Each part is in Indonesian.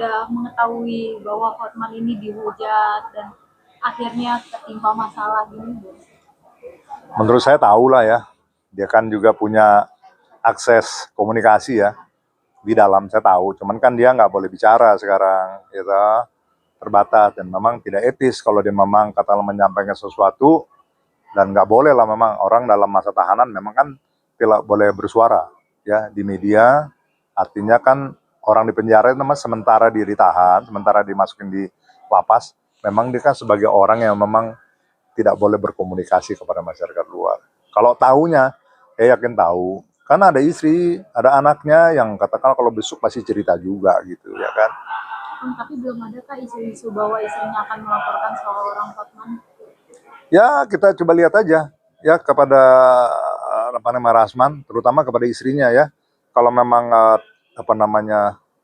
sudah mengetahui bahwa Hotman ini dihujat dan akhirnya ketimpa masalah gini, Bu? Menurut saya tahu lah ya, dia kan juga punya akses komunikasi ya di dalam, saya tahu. Cuman kan dia nggak boleh bicara sekarang, gitu, terbatas, dan memang tidak etis kalau dia memang katakanlah menyampaikan sesuatu, dan nggak boleh lah memang orang dalam masa tahanan memang kan tidak boleh bersuara ya di media. Artinya kan orang di penjara itu memang sementara dia ditahan, sementara dimasukin di lapas, memang dia kan sebagai orang yang memang tidak boleh berkomunikasi kepada masyarakat luar. Kalau tahunya, yakin tahu. Karena ada istri, ada anaknya yang katakan kalau besok pasti cerita juga gitu ya kan. Tapi belum ada kah isu-isu bahwa istrinya akan melaporkan seorang Hotman? Ya kita coba lihat aja ya kepada apa namanya Rasman, terutama kepada istrinya ya. Kalau memang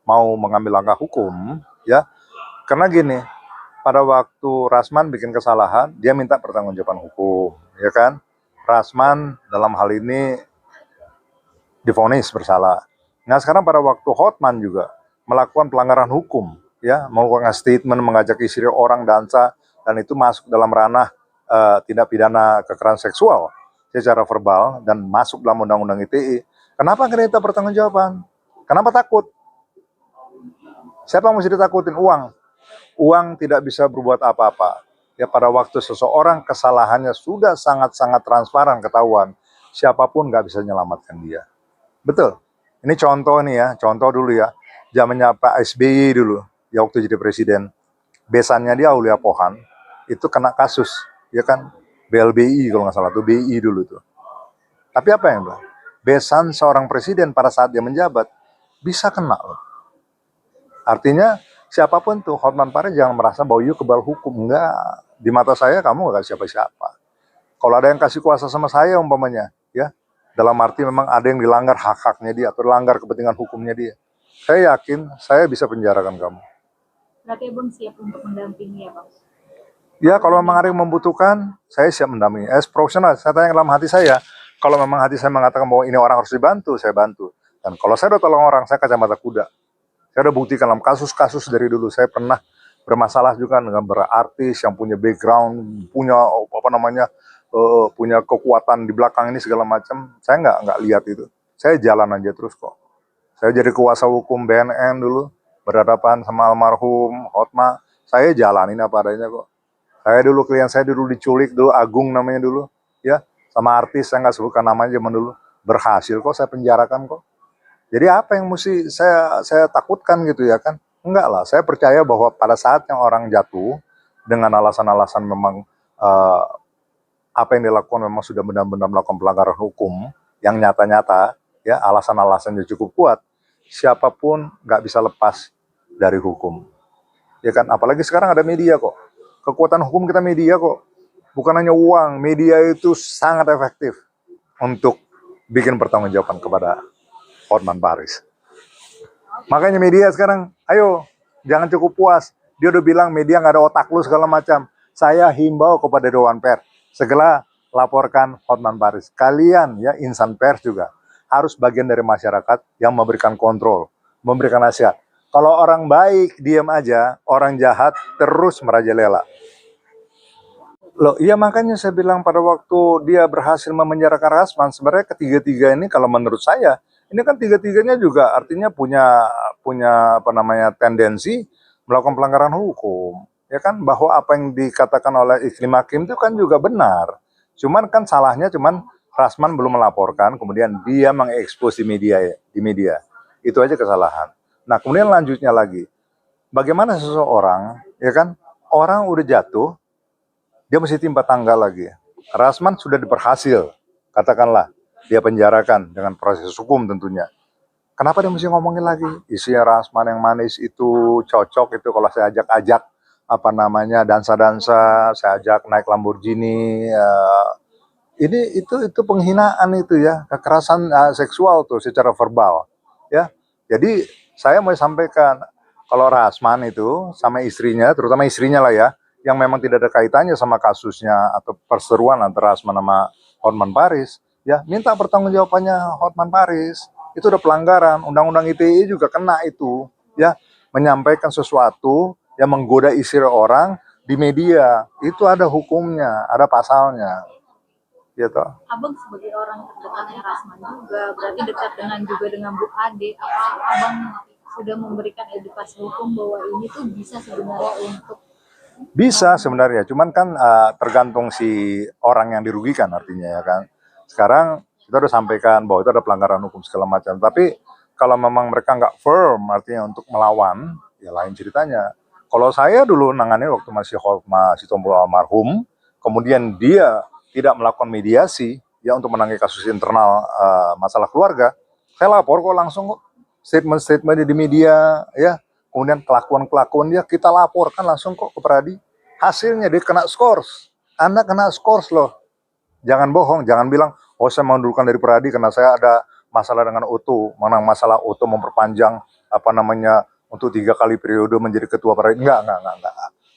mau mengambil langkah hukum ya, karena gini, pada waktu Rasman bikin kesalahan, dia minta pertanggungjawaban hukum, ya kan? Rasman dalam hal ini divonis bersalah. Nah sekarang pada waktu Hotman juga melakukan pelanggaran hukum, ya, melakukan statement, mengajak istri orang dansa, dan itu masuk dalam ranah tindak pidana kekerasan seksual secara verbal dan masuk dalam undang-undang ITE. Kenapa nggak minta pertanggungjawaban? Kenapa takut? Siapa yang mesti ditakutin? Uang. Uang tidak bisa berbuat apa-apa. Ya pada waktu seseorang kesalahannya sudah sangat-sangat transparan ketahuan, siapapun nggak bisa menyelamatkan dia. Betul. Ini contoh nih ya, contoh dulu ya. Zamannya Pak SBY dulu, ya waktu jadi presiden. Besannya dia Aulia Pohan, itu kena kasus, ya kan? BLBI kalau nggak salah, tuh BI dulu tuh. Tapi apa yang bilang? Besan seorang presiden pada saat dia menjabat, bisa kena loh. Artinya siapapun tuh, Hotman Paris jangan merasa bahwa you kebal hukum. Enggak, di mata saya kamu nggak siapa-siapa. Kalau ada yang kasih kuasa sama saya umpamanya, ya, dalam arti memang ada yang dilanggar hak-haknya dia atau dilanggar kepentingan hukumnya dia, saya yakin saya bisa penjarakan kamu. Berarti Abang siap untuk mendampingi ya, Bang? Ya, kalau memang ada yang membutuhkan, saya siap mendampingi. Profesional, saya tanya dalam hati saya, kalau memang hati saya mengatakan bahwa ini orang harus dibantu, saya bantu. Dan kalau saya udah tolong orang, saya kacamata kuda. Saya udah buktikan dalam kasus-kasus dari dulu, saya pernah bermasalah juga dengan berartis yang punya background, punya punya kekuatan di belakang ini segala macam. Saya nggak lihat itu. Saya jalan aja terus kok. Saya jadi kuasa hukum BNN dulu, berhadapan sama almarhum Hotma. Saya jalanin apa adanya kok. Saya dulu klien saya dulu diculik dulu, Agung namanya dulu, ya, sama artis saya nggak sebutkan namanya zaman dulu, berhasil kok saya penjarakan kok. Jadi apa yang mesti saya takutkan gitu ya kan? Enggak lah, saya percaya bahwa pada saat yang orang jatuh dengan alasan-alasan memang apa yang dilakukan memang sudah benar-benar melakukan pelanggaran hukum yang nyata-nyata, ya alasan-alasannya cukup kuat, siapapun nggak bisa lepas dari hukum. Ya kan, apalagi sekarang ada media kok. Kekuatan hukum kita media kok. Bukan hanya uang, media itu sangat efektif untuk bikin pertanggungjawaban kepada Hotman Paris. Makanya media sekarang, ayo, jangan cukup puas. Dia udah bilang media nggak ada otak lu segala macam. Saya himbau kepada Dewan Pers, segera laporkan Hotman Paris. Kalian ya insan pers juga harus bagian dari masyarakat yang memberikan kontrol, memberikan nasihat. Kalau orang baik diam aja, orang jahat terus merajalela. Loh, iya makanya saya bilang pada waktu dia berhasil memenjarakan Rasman, sebenarnya ketiga-tiga ini kalau menurut saya, ini kan tiga-tiganya juga artinya punya tendensi melakukan pelanggaran hukum. Ya kan, bahwa apa yang dikatakan oleh Iklim Hakim itu kan juga benar. Cuman kan salahnya Rasman belum melaporkan, kemudian dia mengekspos di media. Itu aja kesalahan. Nah, kemudian lanjutnya lagi, bagaimana seseorang, ya kan, orang udah jatuh, dia mesti timpa tangga lagi. Rasman sudah berhasil, katakanlah, dia penjarakan dengan proses hukum tentunya. Kenapa dia mesti ngomongin lagi? Isinya Rasman yang manis itu cocok itu kalau saya ajak-ajak dansa-dansa, saya ajak naik Lamborghini, itu penghinaan itu ya, kekerasan seksual tuh secara verbal, ya. Jadi saya mau sampaikan kalau Rasman itu sama istrinya, terutama istrinya lah ya, yang memang tidak ada kaitannya sama kasusnya atau perseruan antara Rasman sama Hotman Paris, ya minta pertanggungjawabannya Hotman Paris. Itu udah pelanggaran, undang-undang ITE juga kena itu, ya. menyampaikan sesuatu yang menggoda isi orang di media, itu ada hukumnya, ada pasalnya, gitu. Abang sebagai orang terdekatnya Rasman juga, berarti dekat juga dengan Bu Ade. Apa abang sudah memberikan edukasi hukum bahwa ini tuh bisa sebenarnya untuk Bisa sebenarnya, cuman kan tergantung si orang yang dirugikan artinya ya kan. Sekarang kita udah sampaikan bahwa itu ada pelanggaran hukum segala macam, tapi kalau memang mereka nggak firm artinya untuk melawan, ya lain ceritanya. Kalau saya dulu nangani waktu masih Tombol almarhum, kemudian dia tidak melakukan mediasi ya untuk menangani kasus internal masalah keluarga, saya lapor kok langsung kok, statement-statement di media ya. Kemudian kelakuan-kelakuan dia kita laporkan langsung kok ke Pradi. Hasilnya dia kena skors. Anda kena skors loh. Jangan bohong, jangan bilang, oh saya mengundurkan dari Pradi karena saya ada masalah dengan Oto. Mana masalah Oto memperpanjang untuk 3 kali periode menjadi ketua Pradi. Enggak.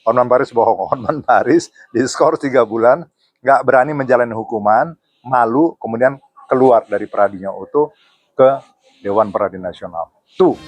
Hotman Paris bohong. Hotman Paris diskors 3 bulan, nggak berani menjalani hukuman, malu, kemudian keluar dari Pradinya Oto ke Dewan Peradi Nasional. Tuh.